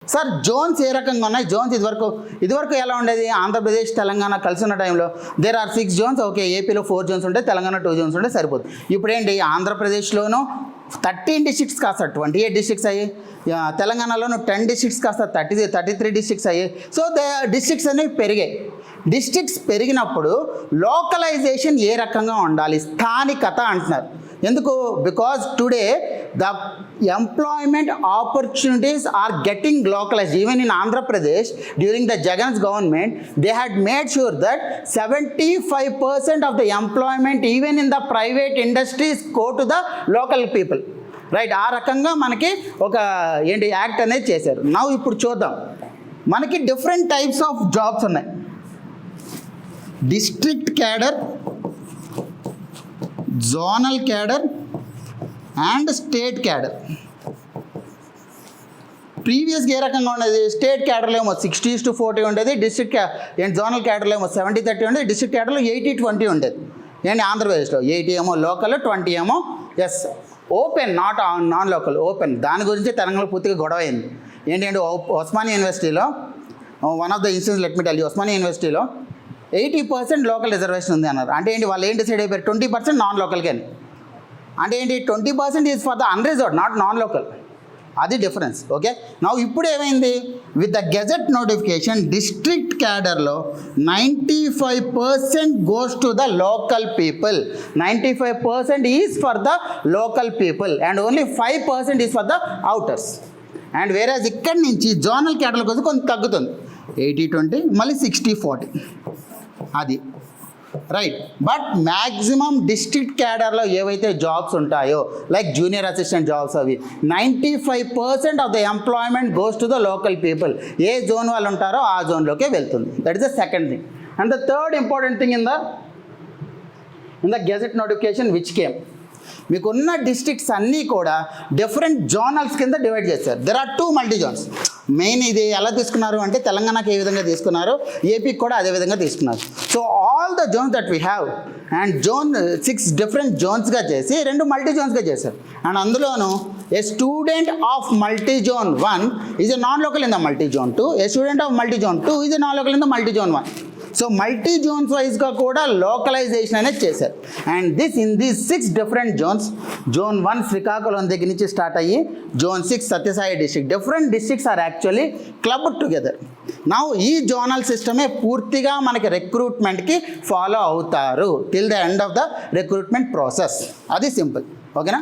Sir Jones ఏ రకంగా ఉన్నాయి? Jones ఇదివరకు ఎలా ఉండేది? ఆంధ్రప్రదేశ్ తెలంగాణ కలిసి ఉన్న టైంలో దేర్ ఆర్ 6 జోన్స్. ఓకే, ఏపీలో 4 జోన్స్ ఉంటాయి, తెలంగాణ 2 జోన్స్ ఉంటాయి, సరిపోతుంది. ఇప్పుడు ఏంటి, ఆంధ్రప్రదేశ్లోనూ 13 డిస్ట్రిక్ట్స్ కాస్త 28 డిస్ట్రిక్ట్స్ అయ్యాయి, తెలంగాణలోనూ 10 డిస్ట్రిక్ట్స్ కాస్త 33 డిస్ట్రిక్ట్స్ అయ్యాయి. సో డిస్ట్రిక్ట్స్ అనేవి పెరిగాయి. డిస్ట్రిక్ట్స్ పెరిగినప్పుడు లోకలైజేషన్ ఏ రకంగా ఉండాలి? స్థానికత అంటున్నారు. ఎందుకు? Because today the employment opportunities are getting localized. Even in Andhra Pradesh, during the Jagan's government, they had made sure that 75% of the employment, even in the private industries, go to the local people. Right, ఆ రకంగా మనకి ఒక act అనేది చేశారు. Now ఇప్పుడు చూద్దాం, మనకి different types of jobs ఉన్నాయి. District cadre, zonal cadre and state cadre. ప్రీవియస్గా ఏ రకంగా ఉండేది? స్టేట్ క్యాడర్లో ఏమో 60:40 ఉండేది, డిస్ట్రిక్ట్ జోనల్ క్యాడర్లో ఏమో 70:30 ఉండేది, డిస్ట్రిక్ట్ క్యాడర్లో 80:20 ఉండేది. ఆంధ్రప్రదేశ్లో 80 ఏమో లోకల్, 20 ఏమో ఓపెన్, నాన్ లోకల్, ఓపెన్. దాని గురించి తెలంగాణలో పూర్తిగా గొడవ అయింది. ఏంటంటే ఉస్మానియా యూనివర్సిటీలో one of the institutes, let me tell you, Osmania యూనివర్సిటీలో 80% లోకల్ రిజర్వేషన్ ఉంది అన్నారు. అంటే ఏంటి, వాళ్ళు ఏం డిసైడ్ అయిపోయారు? 20% నాన్ లోకల్కి అని. అంటే ఏంటి, 20% is for the unreserved, not non local. అది డిఫరెన్స్. ఓకే, నా ఇప్పుడు ఏమైంది? With the gazette notification, district క్యాడర్లో 95% goes to the local people. 95% is for the local people and only 5% is for the outers. And వేరేజ్ ఇక్కడి నుంచి zonal క్యాడర్లకు వచ్చి కొంచెం తగ్గుతుంది, 80-20, మళ్ళీ 60-40. అది రైట్. బట్ మ్యాక్సిమం డిస్ట్రిక్ట్ క్యాడర్లో ఏవైతే జాబ్స్ ఉంటాయో, లైక్ జూనియర్ అసిస్టెంట్ జాబ్స్, అవి 95% of the employment goes to the local people. ఏ జోన్ వాళ్ళు ఉంటారో ఆ జోన్లోకే వెళ్తుంది. That is the second thing. And the third important thing in the gazette notification which came, మీకున్న డిస్ట్రిక్ట్స్ అన్నీ కూడా డిఫరెంట్ జోనల్స్ కింద డివైడ్ చేశారు. There are 2 multi zones. Main ఇది ఎలా తీసుకున్నారు అంటే, తెలంగాణకి ఏ విధంగా తీసుకున్నారు, ఏపీకి కూడా అదే విధంగా తీసుకున్నారు. So all the zones that we have and 6 different జోన్స్గా చేసి 2 మల్టీ జోన్స్గా చేశారు. అండ్ అందులోనూ a student of multi zone 1 is a non local in the multi zone 2, a student of multi zone 2 is a non local in the multi zone 1. So multi zones వైజ్గా కూడా localisation అనేది చేశారు. And in these 6 different zones, zone 1 Srikakulam దగ్గర నుంచి start అయ్యి zone 6 Sathya Sai district, different districts are actually clubbed together. Now ఈ zonal సిస్టమే పూర్తిగా మనకి రిక్రూట్మెంట్కి ఫాలో అవుతారు till the end of the recruitment process. అది సింపుల్. ఓకేనా?